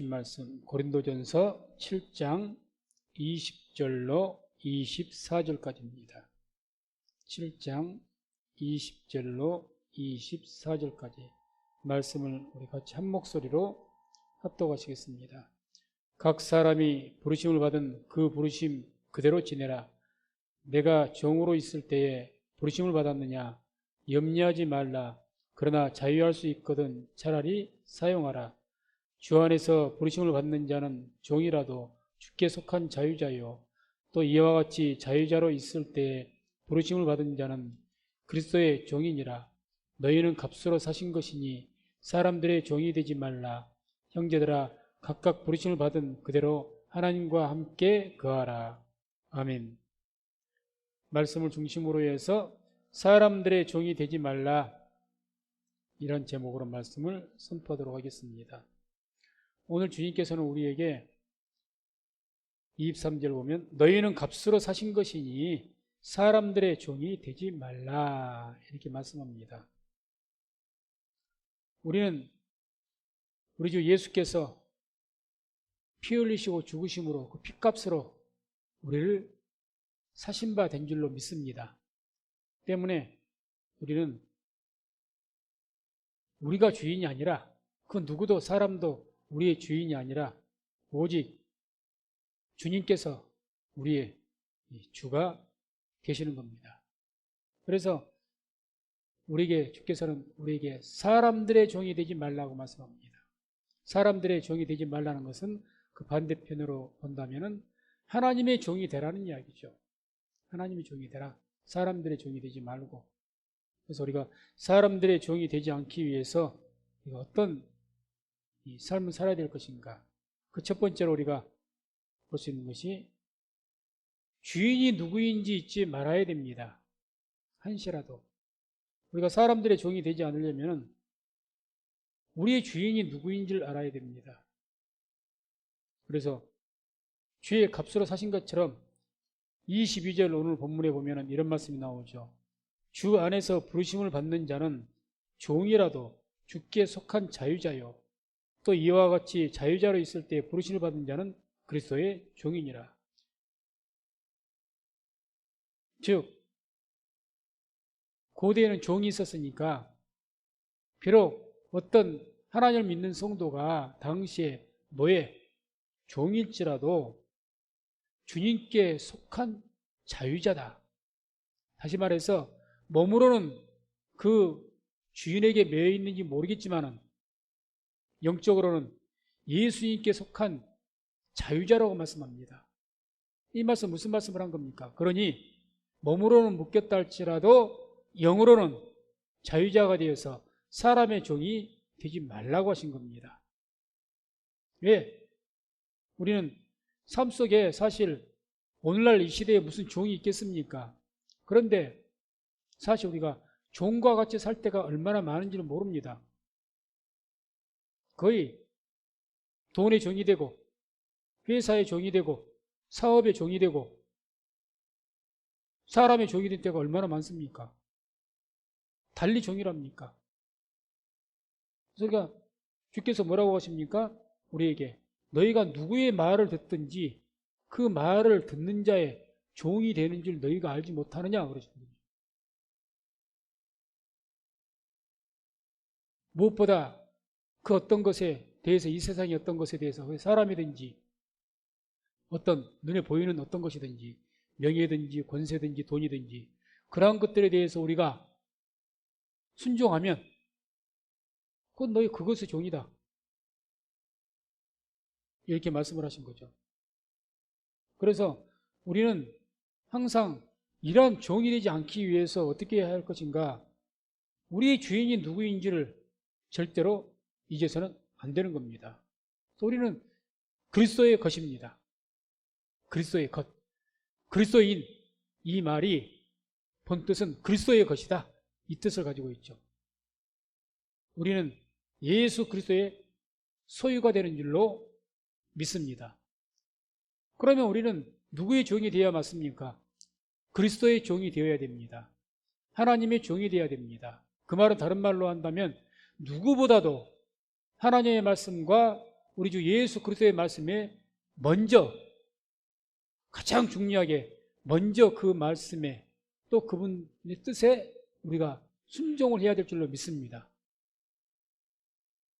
말씀 고린도전서 7장 20절로 24절까지입니다. 7장 20절로 24절까지 말씀을 우리 같이 한 목소리로 합독하시겠습니다. 각 사람이 부르심을 받은 그 부르심 그대로 지내라. 내가 종으로 있을 때에 부르심을 받았느냐? 염려하지 말라. 그러나 자유할 수 있거든 차라리 사용하라. 주 안에서 부르심을 받는 자는 종이라도 주께 속한 자유자요. 또 이와 같이 자유자로 있을 때에 부르심을 받은 자는 그리스도의 종이니라. 너희는 값으로 사신 것이니 사람들의 종이 되지 말라. 형제들아, 각각 부르심을 받은 그대로 하나님과 함께 거하라. 아멘. 말씀을 중심으로 해서 사람들의 종이 되지 말라, 이런 제목으로 말씀을 선포하도록 하겠습니다. 오늘 주님께서는 우리에게 23절 보면 너희는 값으로 사신 것이니 사람들의 종이 되지 말라, 이렇게 말씀합니다. 우리는 우리 주 예수께서 피 흘리시고 죽으심으로 그 피값으로 우리를 사신 바 된 줄로 믿습니다. 때문에 우리는 우리가 주인이 아니라, 그 누구도 사람도 우리의 주인이 아니라 오직 주님께서 우리의 주가 되시는 겁니다. 그래서 주께서는 우리에게 사람들의 종이 되지 말라고 말씀합니다. 사람들의 종이 되지 말라는 것은 그 반대편으로 본다면은 하나님의 종이 되라는 이야기죠. 하나님의 종이 되라. 사람들의 종이 되지 말고. 그래서 우리가 사람들의 종이 되지 않기 위해서 어떤 이 삶을 살아야 될 것인가. 그 첫 번째로 우리가 볼 수 있는 것이 주인이 누구인지 잊지 말아야 됩니다. 한시라도. 우리가 사람들의 종이 되지 않으려면 우리의 주인이 누구인지를 알아야 됩니다. 그래서 주의 값으로 사신 것처럼 22절 오늘 본문에 보면 이런 말씀이 나오죠. 주 안에서 부르심을 받는 자는 종이라도 주께 속한 자유자요. 또 이와 같이 자유자로 있을 때 부르심을 받은 자는 그리스도의 종이니라. 즉 고대에는 종이 있었으니까 비록 어떤 하나님을 믿는 성도가 당시에 노예, 종일지라도 주님께 속한 자유자다. 다시 말해서 몸으로는 그 주인에게 매여 있는지 모르겠지만 영적으로는 예수님께 속한 자유자라고 말씀합니다. 이 말씀 무슨 말씀을 한 겁니까? 그러니 몸으로는 묶였다 할지라도 영으로는 자유자가 되어서 사람의 종이 되지 말라고 하신 겁니다. 왜? 우리는 삶 속에 사실 오늘날 이 시대에 무슨 종이 있겠습니까? 그런데 사실 우리가 종과 같이 살 때가 얼마나 많은지는 모릅니다. 거의 돈의 종이 되고 회사의 종이 되고 사업의 종이 되고 사람의 종이 된 때가 얼마나 많습니까? 달리 종이랍니까? 그러니까 주께서 뭐라고 하십니까? 우리에게 너희가 누구의 말을 듣든지 그 말을 듣는 자의 종이 되는 줄 너희가 알지 못하느냐 그러십니다. 무엇보다 그 어떤 것에 대해서, 이 세상의 어떤 것에 대해서 사람이든지 어떤 눈에 보이는 어떤 것이든지 명예든지 권세든지 돈이든지 그러한 것들에 대해서 우리가 순종하면 그건 너희 그것의 종이다, 이렇게 말씀을 하신 거죠. 그래서 우리는 항상 이러한 종이 되지 않기 위해서 어떻게 해야 할 것인가, 우리의 주인이 누구인지를 절대로 잊어서는 안 되는 겁니다. 우리는 그리스도의 것입니다. 그리스도의 것. 그리스도인, 이 말이 본뜻은 그리스도의 것이다, 이 뜻을 가지고 있죠. 우리는 예수 그리스도의 소유가 되는 줄로 믿습니다. 그러면 우리는 누구의 종이 되어야 맞습니까? 그리스도의 종이 되어야 됩니다. 하나님의 종이 되어야 됩니다. 그 말은 다른 말로 한다면 누구보다도 하나님의 말씀과 우리 주 예수 그리스도의 말씀에 먼저 가장 중요하게 먼저 그 말씀에 또 그분의 뜻에 우리가 순종을 해야 될 줄로 믿습니다.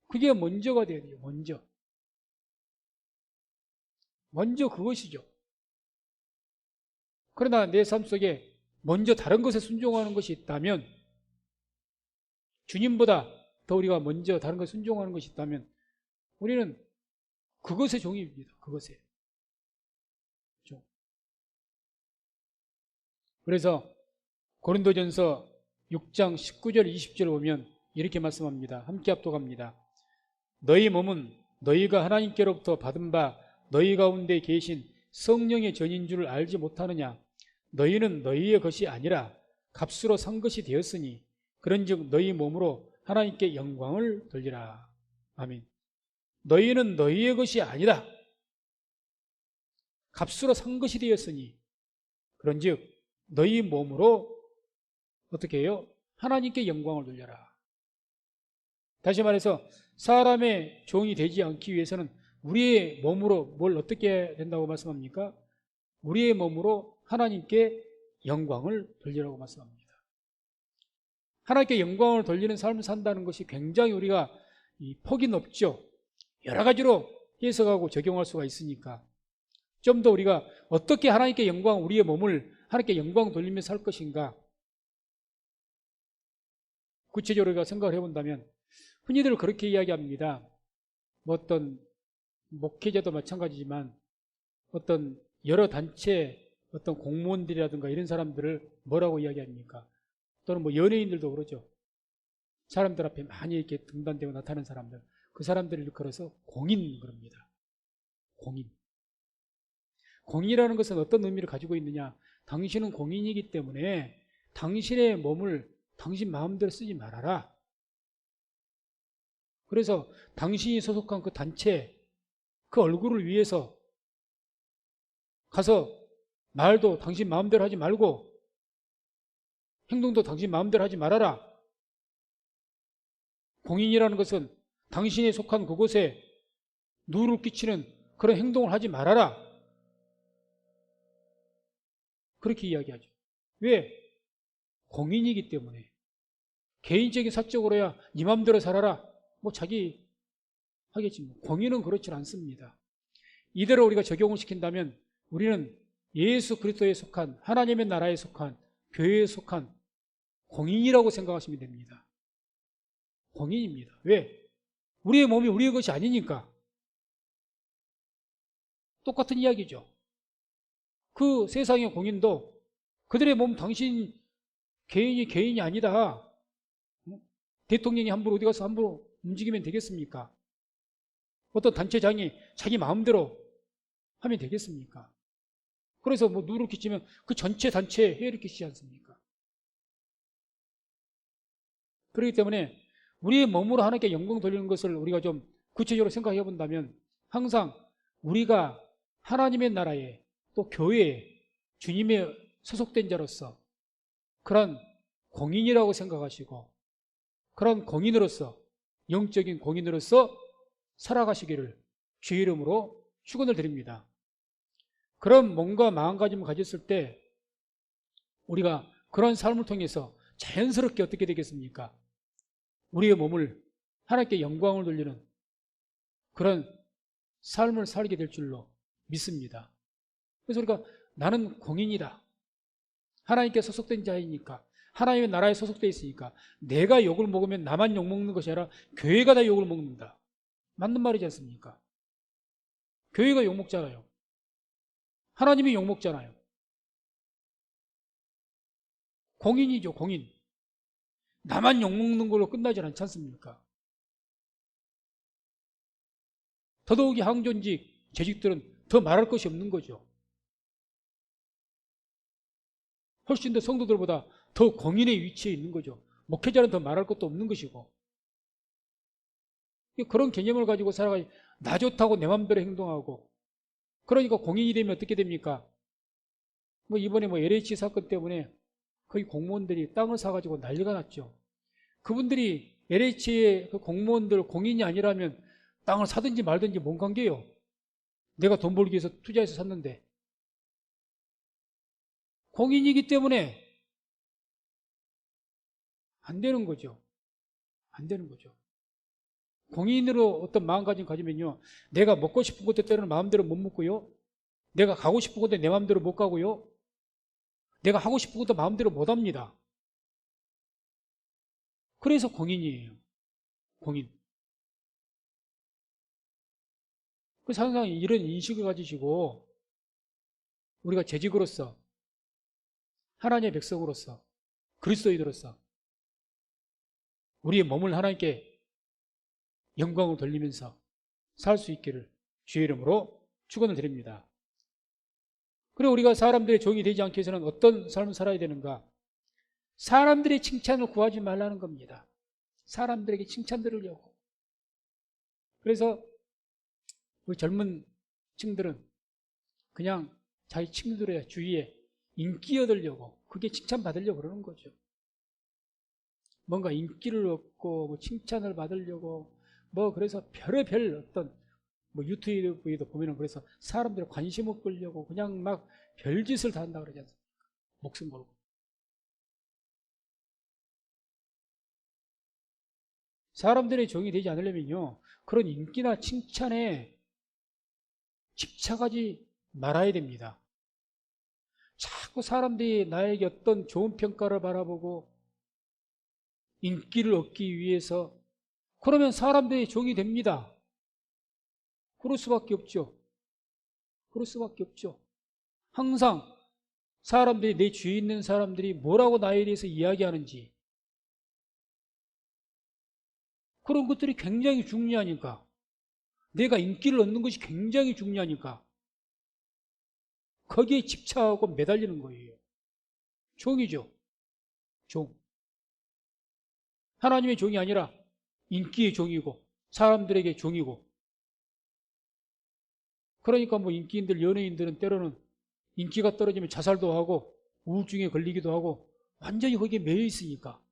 그게 먼저가 돼야 돼요. 먼저 그것이죠. 그러나 내 삶 속에 먼저 다른 것에 순종하는 것이 있다면, 주님보다 더 우리가 먼저 다른 것에 순종하는 것이 있다면 우리는 그것의 종입니다. 그것에. 그렇죠? 그래서 고린도전서 6장 19절 20절 보면 이렇게 말씀합니다. 함께 합독합니다. 너희 몸은 너희가 하나님께로부터 받은 바 너희 가운데 계신 성령의 전인 줄 알지 못하느냐. 너희는 너희의 것이 아니라 값으로 산 것이 되었으니 그런즉 너희 몸으로 하나님께 영광을 돌리라. 아멘. 너희는 너희의 것이 아니라 값으로 산 것이 되었으니 그런즉 너희 몸으로 어떻게 해요? 하나님께 영광을 돌려라. 다시 말해서 사람의 종이 되지 않기 위해서는 우리의 몸으로 뭘 어떻게 해야 된다고 말씀합니까? 우리의 몸으로 하나님께 영광을 돌리라고 말씀합니다. 하나님께 영광을 돌리는 삶을 산다는 것이 굉장히 우리가 폭이 높죠. 여러 가지로 해석하고 적용할 수가 있으니까 좀 더 우리가 어떻게 하나님께 영광, 우리의 몸을 하나님께 영광 돌리며 살 것인가, 구체적으로 우리가 생각을 해본다면 흔히들 그렇게 이야기합니다. 어떤 목회자도 마찬가지지만 어떤 여러 단체 어떤 공무원들이라든가 이런 사람들을 뭐라고 이야기합니까? 또는 뭐 연예인들도 그러죠. 사람들 앞에 많이 이렇게 등단되고 나타나는 사람들, 그 사람들을 일컬어서 공인 그럽니다. 공인. 공인이라는 것은 어떤 의미를 가지고 있느냐? 당신은 공인이기 때문에 당신의 몸을 당신 마음대로 쓰지 말아라. 그래서 당신이 소속한 그 단체, 그 얼굴을 위해서 가서 말도 당신 마음대로 하지 말고 행동도 당신 마음대로 하지 말아라. 공인이라는 것은 당신이 속한 그곳에 누를 끼치는 그런 행동을 하지 말아라. 그렇게 이야기하죠. 왜? 공인이기 때문에. 개인적인 사적으로야 네 마음대로 살아라. 뭐 자기 하겠지. 공인은 그렇지 않습니다. 이대로 우리가 적용을 시킨다면 우리는 예수 그리스도에 속한, 하나님의 나라에 속한, 교회에 속한 공인이라고 생각하시면 됩니다. 공인입니다. 왜? 우리의 몸이 우리의 것이 아니니까. 똑같은 이야기죠. 그 세상의 공인도 그들의 몸 당신 개인이 아니다. 대통령이 함부로 어디 가서 함부로 움직이면 되겠습니까? 어떤 단체장이 자기 마음대로 하면 되겠습니까? 그래서 뭐 누를 끼치면 그 전체 단체에 해를 끼치지 않습니까? 그렇기 때문에 우리의 몸으로 하나님께 영광 돌리는 것을 우리가 좀 구체적으로 생각해 본다면 항상 우리가 하나님의 나라에 또 교회에 주님의 소속된 자로서 그런 공인이라고 생각하시고 그런 공인으로서, 영적인 공인으로서 살아가시기를 주의 이름으로 축원을 드립니다. 그런 몸과 마음가짐을 가졌을 때 우리가 그런 삶을 통해서 자연스럽게 어떻게 되겠습니까? 우리의 몸을 하나님께 영광을 돌리는 그런 삶을 살게 될 줄로 믿습니다. 그래서 우리가 나는 공인이다. 하나님께 소속된 자이니까, 하나님의 나라에 소속되어 있으니까 내가 욕을 먹으면 나만 욕먹는 것이 아니라 교회가 다 욕을 먹는다. 맞는 말이지 않습니까? 교회가 욕먹잖아요. 하나님이 욕먹잖아요. 공인이죠, 공인. 나만 욕먹는 걸로 끝나지 않지 않습니까? 더더욱이 항존직, 재직들은 더 말할 것이 없는 거죠. 훨씬 더 성도들보다 더 공인의 위치에 있는 거죠. 목회자는 더 말할 것도 없는 것이고. 그런 개념을 가지고 살아가지, 나 좋다고 내 맘대로 행동하고, 그러니까 공인이 되면 어떻게 됩니까? 뭐 이번에 뭐 LH 사건 때문에 거의 공무원들이 땅을 사가지고 난리가 났죠. 그분들이 LH의 그 공무원들 공인이 아니라면 땅을 사든지 말든지 뭔 관계예요? 내가 돈 벌기 위해서 투자해서 샀는데. 공인이기 때문에 안 되는 거죠. 안 되는 거죠. 공인으로 어떤 마음가짐 가지면요, 내가 먹고 싶은 것도 때로는 마음대로 못 먹고요, 내가 가고 싶은 것도 내 마음대로 못 가고요, 내가 하고 싶은 것도 마음대로 못 합니다. 그래서 공인이에요. 공인. 그래서 항상 이런 인식을 가지시고 우리가 재직으로서, 하나님의 백성으로서, 그리스도인으로서 우리의 몸을 하나님께 영광을 돌리면서 살 수 있기를 주의 이름으로 축원을 드립니다. 그리고 우리가 사람들의 종이 되지 않기 위해서는 어떤 삶을 살아야 되는가? 사람들의 칭찬을 구하지 말라는 겁니다. 사람들에게 칭찬 들으려고. 그래서 우리 젊은 층들은 그냥 자기 친구들의 주위에 인기 얻으려고, 그게 칭찬받으려고 그러는 거죠. 뭔가 인기를 얻고 뭐 칭찬을 받으려고 뭐, 그래서 별의별 어떤 뭐 유튜브에도 보면은 그래서 사람들의 관심을 끌려고 그냥 막 별짓을 다 한다 그러지 않습니까? 목숨 걸고. 사람들의 종이 되지 않으려면요, 그런 인기나 칭찬에 집착하지 말아야 됩니다. 자꾸 사람들이 나에게 어떤 좋은 평가를 바라보고 인기를 얻기 위해서, 그러면 사람들의 종이 됩니다. 그럴 수밖에 없죠. 그럴 수밖에 없죠. 항상 사람들이, 내 주위에 있는 사람들이 뭐라고 나에 대해서 이야기하는지, 그런 것들이 굉장히 중요하니까, 내가 인기를 얻는 것이 굉장히 중요하니까 거기에 집착하고 매달리는 거예요. 종이죠. 종. 하나님의 종이 아니라 인기의 종이고 사람들에게 종이고. 그러니까 뭐 인기인들, 연예인들은 때로는 인기가 떨어지면 자살도 하고 우울증에 걸리기도 하고 완전히 거기에 매여 있으니까,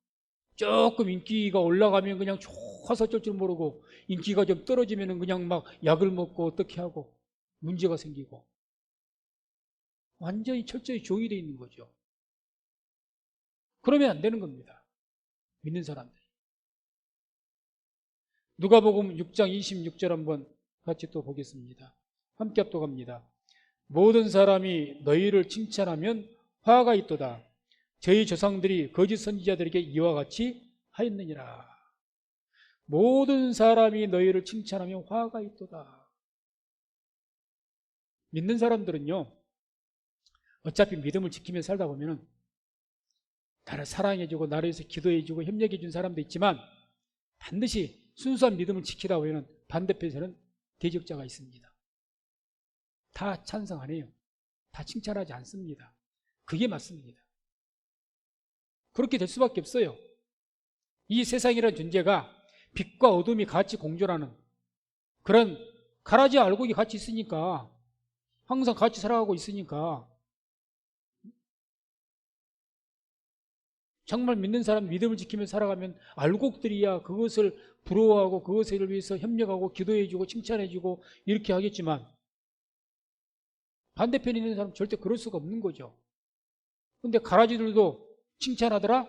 조금 인기가 올라가면 그냥 좋아서 어쩔 줄 모르고, 인기가 좀 떨어지면 그냥 막 약을 먹고 어떻게 하고 문제가 생기고, 완전히 철저히 종이 되어 있는 거죠. 그러면 안 되는 겁니다. 믿는 사람들. 누가복음 6장 26절 한번 같이 또 보겠습니다. 함께 합독합니다. 모든 사람이 너희를 칭찬하면 화가 있도다. 저희 조상들이 거짓 선지자들에게 이와 같이 하였느니라. 모든 사람이 너희를 칭찬하면 화가 있도다. 믿는 사람들은요, 어차피 믿음을 지키며 살다 보면은 나를 사랑해주고 나를 위해서 기도해주고 협력해준 사람도 있지만, 반드시 순수한 믿음을 지키다 보면 반대편에서는 대적자가 있습니다. 다 찬성 안 해요. 다 칭찬하지 않습니다. 그게 맞습니다. 그렇게 될 수밖에 없어요. 이 세상이라는 존재가 빛과 어둠이 같이 공존하는 그런 가라지 알곡이 같이 있으니까, 항상 같이 살아가고 있으니까, 정말 믿는 사람, 믿음을 지키며 살아가면 알곡들이야 그것을 부러워하고 그것을 위해서 협력하고 기도해주고 칭찬해주고 이렇게 하겠지만, 반대편에 있는 사람 절대 그럴 수가 없는 거죠. 근데 가라지들도 칭찬하더라?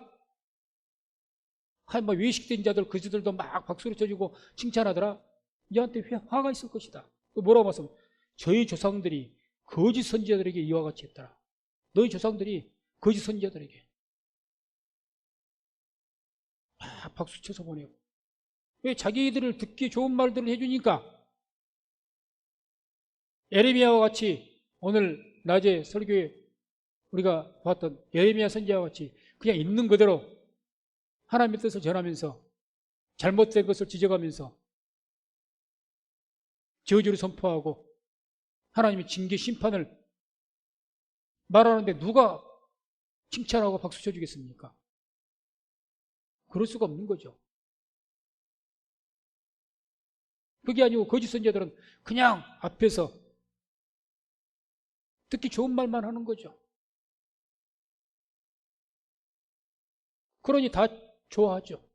뭐 외식된 자들, 그들도 막 박수를 쳐주고 칭찬하더라? 얘한테 화가 있을 것이다. 뭐라고 말씀? 저희 조상들이 거짓 선지자들에게 이와 같이 했더라. 너희 조상들이 거짓 선지자들에게 막 박수 쳐서 보내고. 왜? 자기들을 듣기 좋은 말들을 해주니까. 예레미야와 같이 오늘 낮에 설교에 우리가 봤던 예레미야 선지자와 같이 그냥 있는 그대로 하나님의 뜻을 전하면서 잘못된 것을 지적하면서 저주를 선포하고 하나님의 징계 심판을 말하는데 누가 칭찬하고 박수 쳐주겠습니까? 그럴 수가 없는 거죠. 그게 아니고 거짓 선지자들은 그냥 앞에서 듣기 좋은 말만 하는 거죠. 그러니 다 좋아하죠.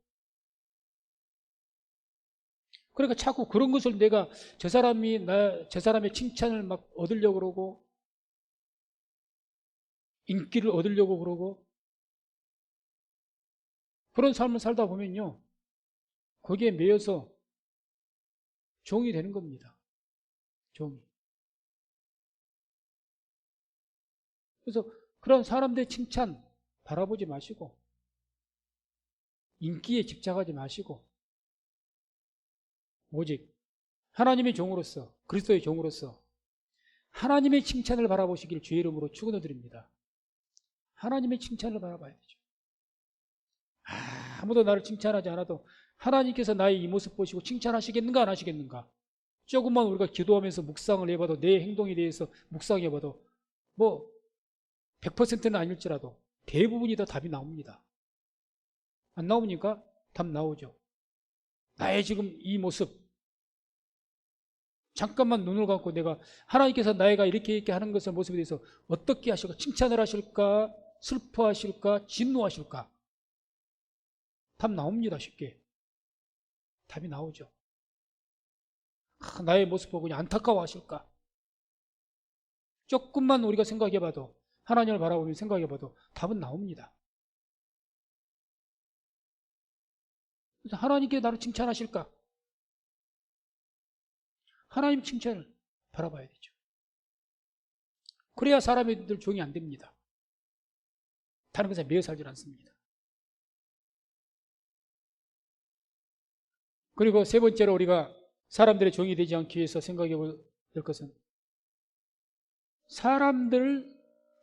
그러니까 자꾸 그런 것을 내가 저 사람의 칭찬을 막 얻으려고 그러고 인기를 얻으려고 그러고 그런 삶을 살다 보면요. 거기에 매여서 종이 되는 겁니다. 종이. 그래서 그런 사람들의 칭찬 바라보지 마시고 인기에 집착하지 마시고 오직 하나님의 종으로서 그리스도의 종으로서 하나님의 칭찬을 바라보시길 주의 이름으로 축원을 드립니다. 하나님의 칭찬을 바라봐야 되죠. 아무도 나를 칭찬하지 않아도 하나님께서 나의 이 모습 보시고 칭찬하시겠는가 안 하시겠는가. 조금만 우리가 기도하면서 묵상을 해봐도 내 행동에 대해서 묵상해봐도 뭐 100%는 아닐지라도 대부분이 다 답이 나옵니다. 안 나옵니까? 답 나오죠. 나의 지금 이 모습 잠깐만 눈을 감고 내가 하나님께서 나이가 이렇게 하는 것의 모습에 대해서 어떻게 하실까? 칭찬을 하실까? 슬퍼하실까? 진노하실까? 답 나옵니다. 쉽게. 답이 나오죠. 나의 모습 보고 그냥 안타까워하실까? 조금만 우리가 생각해봐도 하나님을 바라보며 생각해봐도 답은 나옵니다. 그래서 하나님께 나를 칭찬하실까? 하나님 칭찬을 바라봐야 되죠. 그래야 사람들 종이 안 됩니다. 다른 것에 매여 살지 않습니다. 그리고 세 번째로 우리가 사람들의 종이 되지 않기 위해서 생각해 볼 것은 사람들을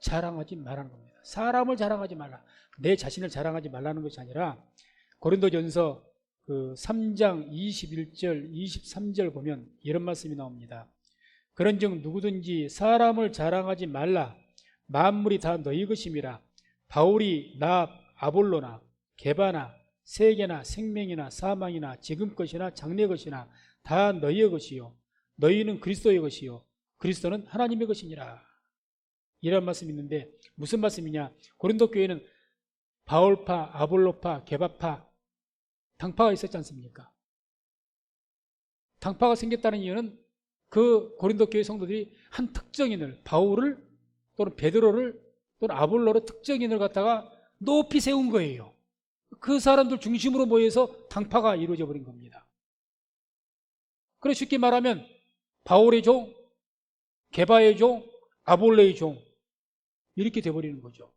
자랑하지 말라는 겁니다. 사람을 자랑하지 말라. 내 자신을 자랑하지 말라는 것이 아니라 고린도전서 3장 21절 23절 보면 이런 말씀이 나옵니다. 그런즉 누구든지 사람을 자랑하지 말라. 만물이 다 너희 것임이라. 바울이 나 아볼로나 게바나 세계나 생명이나 사망이나 지금 것이나 장래 것이나 다 너희의 것이요 너희는 그리스도의 것이요 그리스도는 하나님의 것이니라. 이런 말씀이 있는데 무슨 말씀이냐. 고린도 교회는 바울파, 아볼로파, 게바파 당파가 있었지 않습니까? 당파가 생겼다는 이유는 그 고린도 교회 성도들이 한 특정인을 바울을 또는 베드로를 또는 아볼로를 특정인을 갖다가 높이 세운 거예요. 그 사람들 중심으로 모여서 당파가 이루어져 버린 겁니다. 그래서 쉽게 말하면 바울의 종, 게바의 종, 아볼로의 종 이렇게 돼버리는 거죠.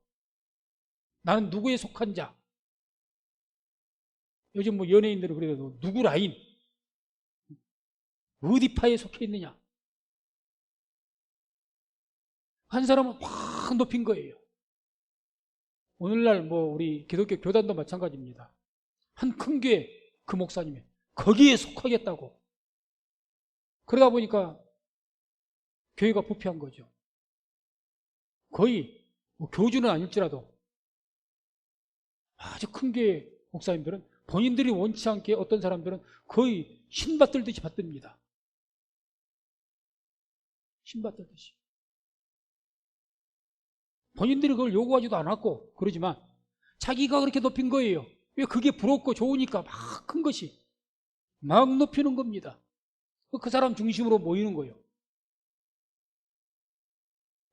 나는 누구에 속한 자. 요즘 뭐 연예인들은 그래도 누구 라인, 어디 파에 속해 있느냐. 한 사람은 확 높인 거예요. 오늘날 뭐 우리 기독교 교단도 마찬가지입니다. 한 큰 교회 그 목사님이 거기에 속하겠다고. 그러다 보니까 교회가 부패한 거죠. 거의 뭐 교주는 아닐지라도 아주 큰 교회 목사님들은 본인들이 원치 않게 어떤 사람들은 거의 신받들듯이 받듭니다. 신받들듯이. 본인들이 그걸 요구하지도 않았고 그러지만 자기가 그렇게 높인 거예요. 왜 그게 부럽고 좋으니까 막 큰 것이 막 높이는 겁니다. 그 사람 중심으로 모이는 거예요.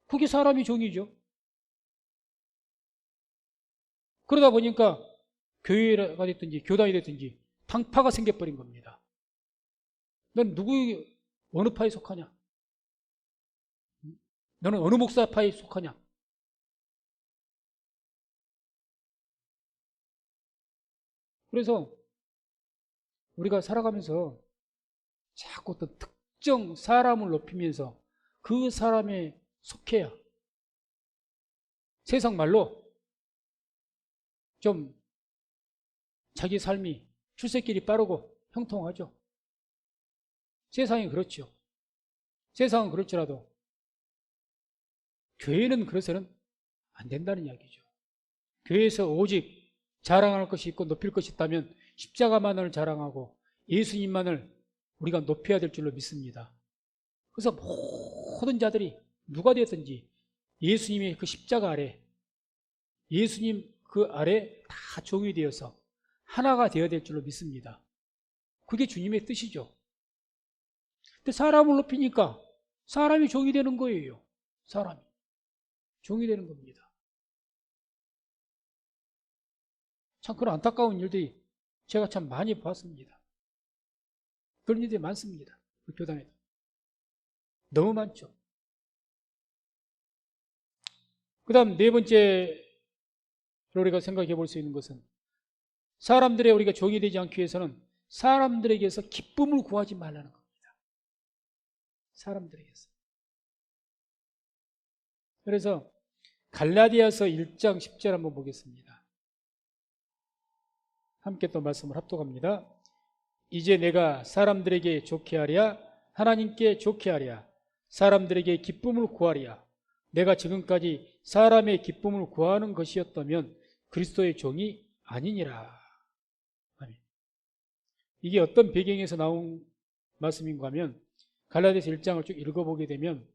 그게 사람이 종이죠. 그러다 보니까 교회가 됐든지 교단이 됐든지 당파가 생겨버린 겁니다. 넌 누구 어느 파에 속하냐? 너는 어느 목사파에 속하냐? 그래서 우리가 살아가면서 자꾸 어떤 특정 사람을 높이면서 그 사람에 속해야 세상 말로 좀 자기 삶이 출세길이 빠르고 형통하죠. 세상이 그렇죠. 세상은 그럴지라도 교회는 그래서는 안 된다는 이야기죠. 교회에서 오직 자랑할 것이 있고 높일 것이 있다면 십자가만을 자랑하고 예수님만을 우리가 높여야 될 줄로 믿습니다. 그래서 모든 자들이 누가 되었든지 예수님의 그 십자가 아래, 예수님 그 아래 다 종이 되어서 하나가 되어야 될 줄로 믿습니다. 그게 주님의 뜻이죠. 근데 사람을 높이니까 사람이 종이 되는 거예요. 사람이 종이 되는 겁니다. 참 그런 안타까운 일들이 제가 참 많이 봤습니다. 그런 일들이 많습니다. 그 교단에도 너무 많죠. 그 다음 네 번째로 우리가 생각해 볼 수 있는 것은 사람들의 우리가 종이 되지 않기 위해서는 사람들에게서 기쁨을 구하지 말라는 겁니다. 사람들에게서. 그래서 갈라디아서 1장 10절 한번 보겠습니다. 함께 또 말씀을 합독합니다. 이제 내가 사람들에게 좋게 하랴 하나님께 좋게 하랴 사람들에게 기쁨을 구하랴 내가 지금까지 사람의 기쁨을 구하는 것이었다면 그리스도의 종이 아니니라. 아멘. 이게 어떤 배경에서 나온 말씀인가 하면 갈라디아서 1장을 쭉 읽어보게 되면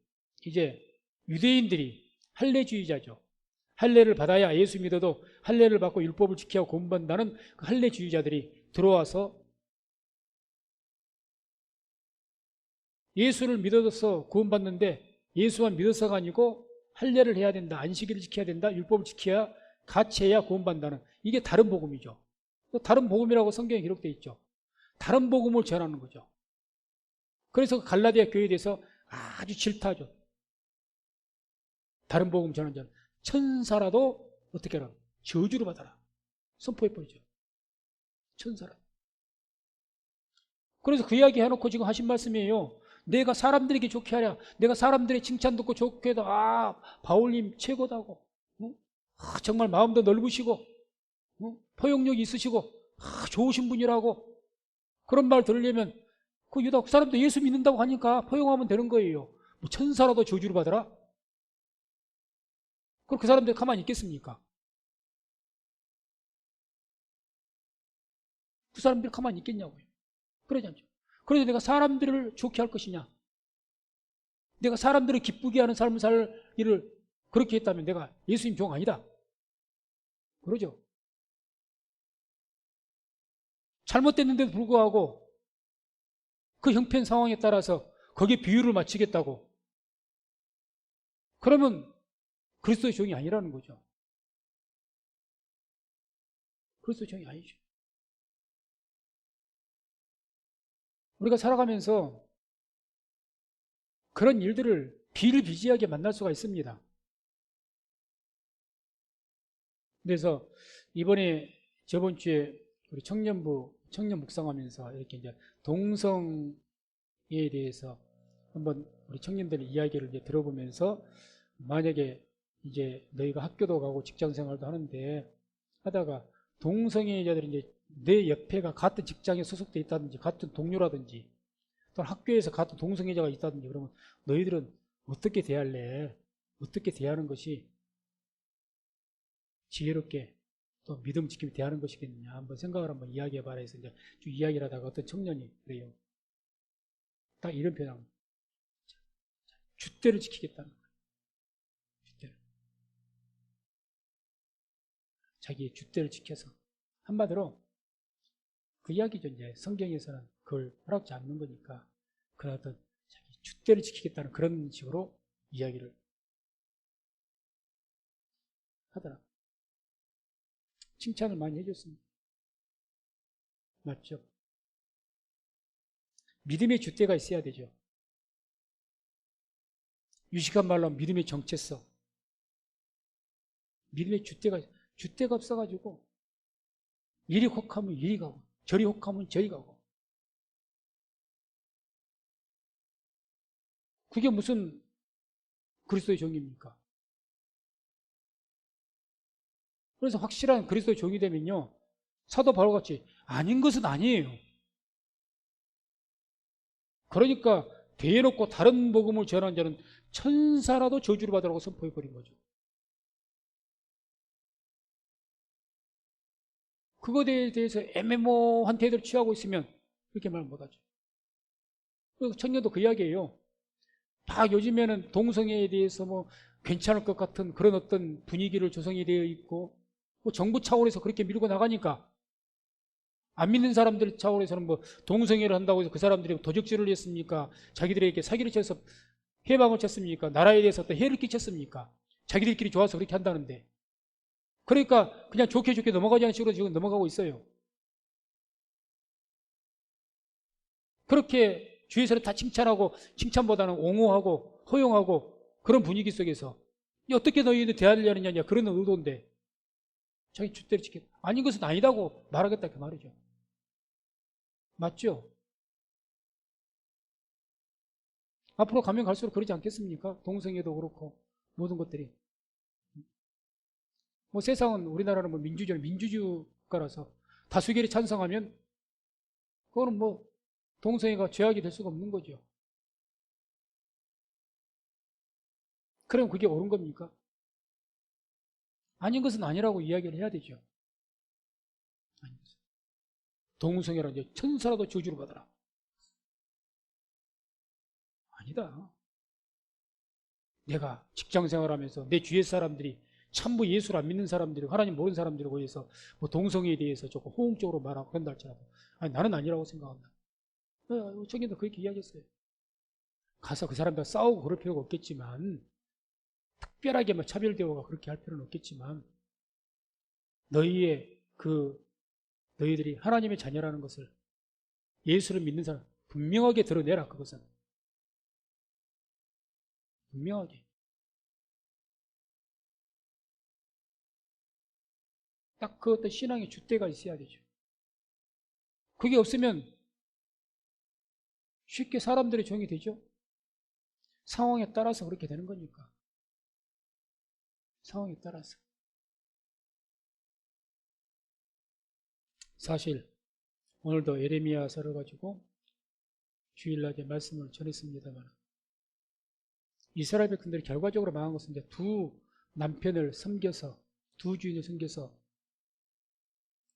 이제 유대인들이 할례주의자죠. 할례를 받아야 예수 믿어도 할례를 받고 율법을 지켜야 구원받는다는 그 할례주의자들이 들어와서 예수를 믿어서 구원받는데 예수만 믿어서가 아니고 할례를 해야 된다. 안식일을 지켜야 된다. 율법을 지켜야 같이 해야 구원받는다는 이게 다른 복음이죠. 다른 복음이라고 성경에 기록되어 있죠. 다른 복음을 전하는 거죠. 그래서 갈라디아 교회에 대해서 아주 질타하죠. 다른 복음 전하는 자는 천사라도 어떻게 하라? 저주를 받아라. 선포해버리죠. 천사라도. 그래서 그 이야기 해놓고 지금 하신 말씀이에요. 내가 사람들에게 좋게 하랴. 내가 사람들의 칭찬 듣고 좋게 해도 바울님 최고다고. 정말 마음도 넓으시고 포용력이 있으시고 좋으신 분이라고. 그런 말 들으려면 그 유다 그 사람도 예수 믿는다고 하니까 포용하면 되는 거예요. 뭐 천사라도 저주를 받아라? 그럼 그 사람들 가만히 있겠습니까? 그 사람들이 가만히 있겠냐고요. 그러지 않죠. 그래서 내가 사람들을 좋게 할 것이냐? 내가 사람들을 기쁘게 하는 삶을 살 일을 그렇게 했다면 내가 예수님 종 아니다. 그러죠. 잘못됐는데도 불구하고 그 형편 상황에 따라서 거기에 비율을 맞추겠다고. 그러면 그리스도의 종이 아니라는 거죠. 그리스도의 종이 아니죠. 우리가 살아가면서 그런 일들을 비일비재하게 만날 수가 있습니다. 그래서 이번에 저번 주에 우리 청년 묵상하면서 이렇게 이제 동성에 대해서 한번 우리 청년들의 이야기를 이제 들어보면서 만약에 이제 너희가 학교도 가고 직장 생활도 하는데 하다가 동성애자들이 이제 내 옆에가 같은 직장에 소속돼 있다든지 같은 동료라든지 또는 학교에서 같은 동성애자가 있다든지 그러면 너희들은 어떻게 대할래? 어떻게 대하는 것이 지혜롭게 또 믿음 지키며 대하는 것이겠느냐 한번 생각을 한번 이야기해봐라 해서 이제 쭉 이야기를 하다가 어떤 청년이 그래요. 딱 이런 표현. 줏대를 지키겠다는 거예요. 줏대를. 자기의 줏대를 지켜서 한마디로 그 이야기죠. 이제 성경에서는 그걸 허락지 않는 거니까 그런 어떤 자기 줏대를 지키겠다는 그런 식으로 이야기를 하더라. 칭찬을 많이 해줬습니다. 맞죠? 믿음의 줏대가 있어야 되죠. 유식한 말로 하면 믿음의 정체성. 믿음의 줏대가 없어가지고 이리 혹하면 이리 가고 저리 혹하면 저리 가고 그게 무슨 그리스도의 종입니까? 그래서 확실한 그리스도의 종이 되면요 사도 바울같이 아닌 것은 아니에요. 그러니까 대놓고 다른 복음을 전하는 자는 천사라도 저주를 받으라고 선포해버린 거죠. 그것에 대해서 애매모호한 태도를 취하고 있으면 그렇게 말 못하죠. 그래서 청년도 그 이야기예요. 다 요즘에는 동성애에 대해서 뭐 괜찮을 것 같은 그런 어떤 분위기를 조성이 되어 있고 뭐 정부 차원에서 그렇게 밀고 나가니까 안 믿는 사람들 차원에서는 뭐 동성애를 한다고 해서 그 사람들이 도적질을 했습니까? 자기들에게 사기를 쳐서 해방을 쳤습니까? 나라에 대해서 어떤 해를 끼쳤습니까? 자기들끼리 좋아서 그렇게 한다는데. 그러니까 그냥 좋게 좋게 넘어가지 않은 식으로 지금 넘어가고 있어요. 그렇게 주위에서는 다 칭찬하고 칭찬보다는 옹호하고 허용하고 그런 분위기 속에서 어떻게 너희들 대하려느냐 그런 의도인데 자기 줏대를 지켜 아닌 것은 아니다고 말하겠다 그 말이죠. 맞죠? 앞으로 가면 갈수록 그러지 않겠습니까? 동성애도 그렇고 모든 것들이. 뭐 세상은 우리나라는 뭐 민주주의국가라서 다수결이 찬성하면 그거는 뭐 동성애가 죄악이 될 수가 없는 거죠. 그럼 그게 옳은 겁니까? 아닌 것은 아니라고 이야기를 해야 되죠. 아닌 것은. 동성애라 이제 천사라도 저주를 받아라. 아니다. 내가 직장 생활하면서 내 주위의 사람들이 참부 예수를 안 믿는 사람들이 하나님 모르는 사람들에 의해서 뭐 동성애에 대해서 조금 호응적으로 말하고 그런다 할지라도 아니, 나는 아니라고 생각한다. 저기도 그렇게 이야기했어요. 가서 그 사람과 싸우고 그럴 필요가 없겠지만 특별하게 뭐 차별 대우가 그렇게 할 필요는 없겠지만 너희들이 하나님의 자녀라는 것을 예수를 믿는 사람 분명하게 드러내라. 그것은 분명하게 딱 그 어떤 신앙의 줏대가 있어야 되죠. 그게 없으면 쉽게 사람들의 종이 되죠. 상황에 따라서 그렇게 되는 거니까. 상황에 따라서. 사실 오늘도 예레미야서를 가지고 주일날에 말씀을 전했습니다만 이스라엘 백성들이 결과적으로 망한 것은 이제 두 남편을 섬겨서 두 주인을 섬겨서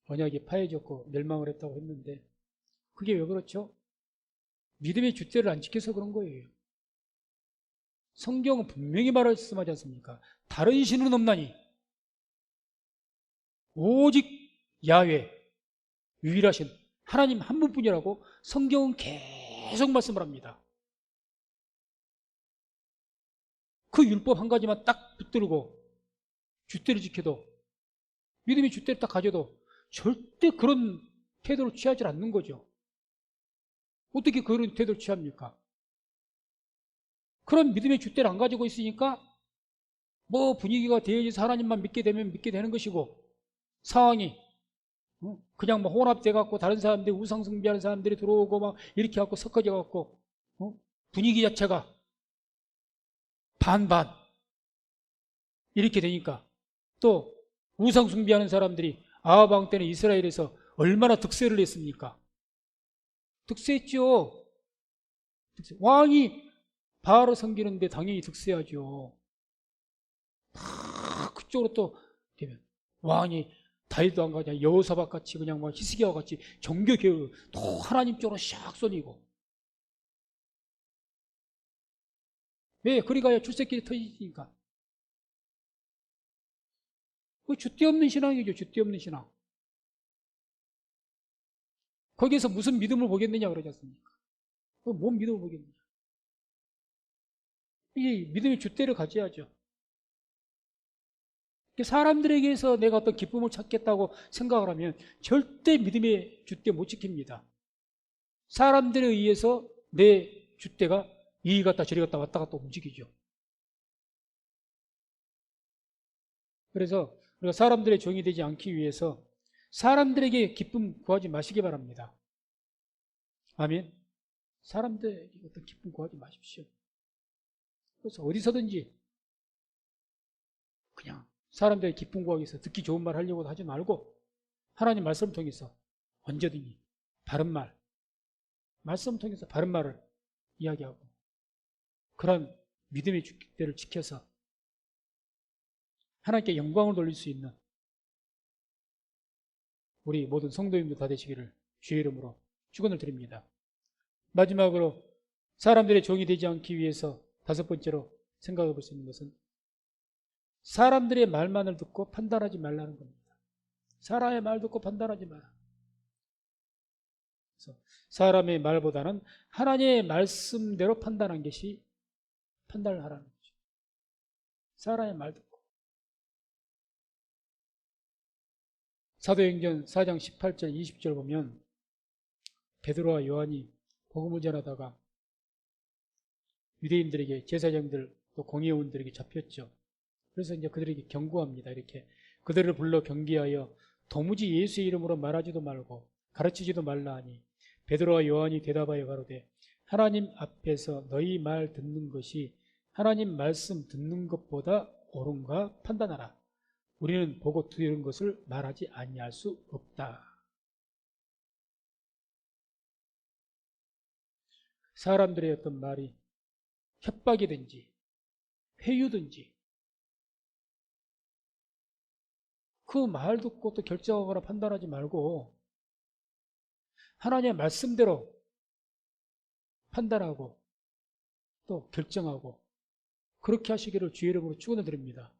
언약이 파해졌고 멸망을 했다고 했는데 그게 왜 그렇죠? 믿음의 줏대를 안 지켜서 그런 거예요. 성경은 분명히 말씀하지 않습니까? 다른 신은 없나니 오직 야훼 유일하신 하나님 한 분뿐이라고 성경은 계속 말씀을 합니다. 그 율법 한 가지만 딱 붙들고 줏대를 지켜도 믿음의 줏대를 딱 가져도 절대 그런 태도를 취하지 않는 거죠. 어떻게 그런 태도를 취합니까? 그런 믿음의 줏대를 안 가지고 있으니까 뭐 분위기가 대해져서 하나님만 믿게 되면 믿게 되는 것이고 상황이 그냥 뭐 혼합돼 갖고 다른 사람들이 우상 숭배하는 사람들이 들어오고 막 이렇게 갖고 섞어져 갖고 분위기 자체가 반반 이렇게 되니까 또 우상 숭배하는 사람들이 아합 왕 때는 이스라엘에서 얼마나 득세를 했습니까? 득세했죠. 왕이 바알을 섬기는데 당연히 득세하죠. 다 그쪽으로 또 되면 왕이 다윗도 안 가냐 여호사밧 같이 그냥 막 히스기야와 같이 종교 개혁을 또 하나님 쪽으로 샥 쏘니고 왜? 그리 가야 출세길이 터지니까. 그 줏대 없는 신앙이죠. 줏대 없는 신앙. 거기에서 무슨 믿음을 보겠느냐 그러지 않습니까? 뭔 믿음을 보겠느냐. 이 믿음의 줏대를 가져야죠. 사람들에게서 내가 어떤 기쁨을 찾겠다고 생각을 하면 절대 믿음의 줏대 못 지킵니다. 사람들에 의해서 내 줏대가 이리 갔다 저리 갔다 왔다 갔다 움직이죠. 그래서 우리가 사람들의 종이 되지 않기 위해서 사람들에게 기쁨 구하지 마시기 바랍니다. 아멘. 사람들에게 어떤 기쁨 구하지 마십시오. 그래서 어디서든지 그냥 사람들의 기쁨 구하기 위해서 듣기 좋은 말 하려고 하지 말고 하나님 말씀을 통해서 언제든지 바른 말, 말씀을 통해서 바른 말을 이야기하고 그런 믿음의 줏대를 지켜서 하나님께 영광을 돌릴 수 있는 우리 모든 성도님들 다 되시기를 주의 이름으로 축원을 드립니다. 마지막으로 사람들의 종이 되지 않기 위해서 다섯 번째로 생각해 볼 수 있는 것은 사람들의 말만을 듣고 판단하지 말라는 겁니다. 사람의 말 듣고 판단하지 마라. 그래서 사람의 말보다는 하나님의 말씀대로 판단하는 것이 판단을 하라는 거죠. 사람의 말 듣고. 사도행전 4장 18절 20절 보면 베드로와 요한이 복음을 전하다가 유대인들에게, 제사장들 또 공회원들에게 잡혔죠. 그래서 이제 그들에게 경고합니다. 이렇게 그들을 불러 경계하여 도무지 예수의 이름으로 말하지도 말고 가르치지도 말라 하니 베드로와 요한이 대답하여 가로되 하나님 앞에서 너희 말 듣는 것이 하나님 말씀 듣는 것보다 옳은가 판단하라. 우리는 보고 들은 것을 말하지 아니할 수 없다. 사람들의 어떤 말이 협박이든지 회유든지 그 말 듣고 또 결정하거나 판단하지 말고 하나님의 말씀대로 판단하고 또 결정하고 그렇게 하시기를 주의 이름으로 축원드립니다.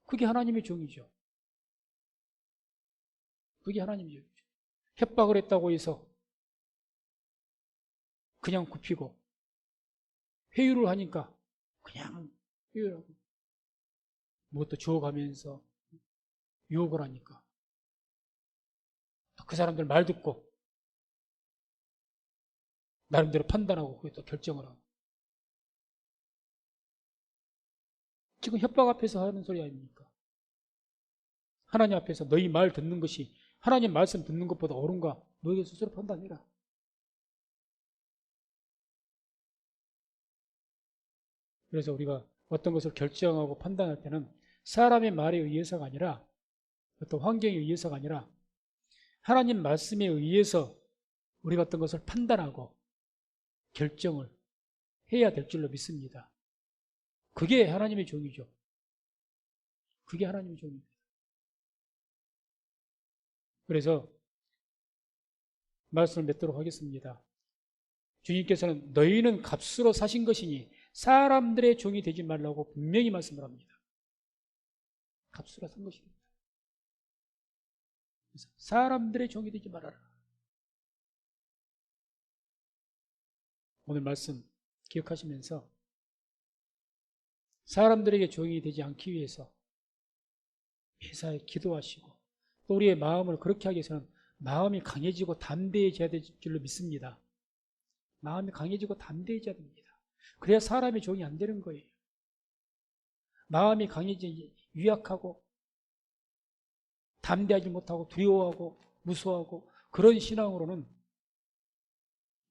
그게 하나님의 종이죠. 그게 하나님의 종이죠. 협박을 했다고 해서 그냥 굽히고 회유를 하니까 그냥 회유하고 무엇도 주워가면서 유혹을 하니까 그 사람들 말 듣고 나름대로 판단하고 그게 또 결정을 하고 지금 협박 앞에서 하는 소리 아닙니까? 하나님 앞에서 너희 말 듣는 것이 하나님 말씀 듣는 것보다 옳은가 너희가 스스로 판단해라. 그래서 우리가 어떤 것을 결정하고 판단할 때는 사람의 말에 의해서가 아니라 어떤 환경에 의해서가 아니라 하나님 말씀에 의해서 우리가 어떤 것을 판단하고 결정을 해야 될 줄로 믿습니다. 그게 하나님의 종이죠. 그게 하나님의 종입니다. 그래서 말씀을 맺도록 하겠습니다. 주님께서는 너희는 값으로 사신 것이니 사람들의 종이 되지 말라고 분명히 말씀을 합니다. 값으로 산 것입니다. 그래서 사람들의 종이 되지 말아라. 오늘 말씀 기억하시면서 사람들에게 종이 되지 않기 위해서 매사에 기도하시고 또 우리의 마음을 그렇게 하기 위해서는 마음이 강해지고 담대해져야 될 줄로 믿습니다. 마음이 강해지고 담대해져야 됩니다. 그래야 사람의 종이 안 되는 거예요. 마음이 강해지 유약하고 담대하지 못하고 두려워하고 무서워하고 그런 신앙으로는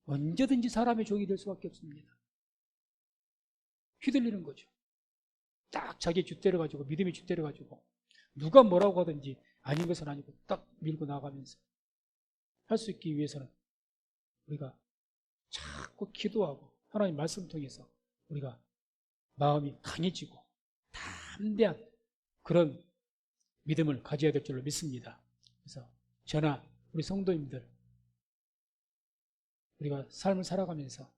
언제든지 사람의 종이 될 수밖에 없습니다. 휘둘리는 거죠. 딱 자기 줏대를 가지고 믿음의 줏대를 가지고 누가 뭐라고 하든지 아닌 것은 아니고 딱 밀고 나가면서 할 수 있기 위해서는 우리가 자꾸 기도하고 하나님 말씀 통해서 우리가 마음이 강해지고 담대한 그런 믿음을 가져야 될 줄로 믿습니다. 그래서 저나 우리 성도님들 우리가 삶을 살아가면서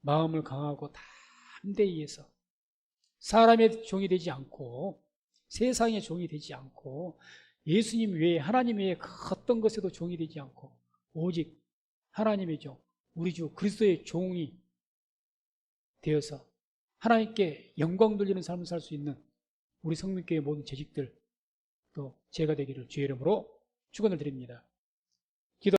마음을 강하고 담대히 해서 사람의 종이 되지 않고 세상의 종이 되지 않고 예수님 외에 하나님 외에 어떤 것에도 종이 되지 않고 오직 하나님의 종, 우리 주 그리스도의 종이 되어서 하나님께 영광 돌리는 삶을 살 수 있는 우리 성민교회 모든 재직들 또 제가 되기를 주의 이름으로 축원을 드립니다.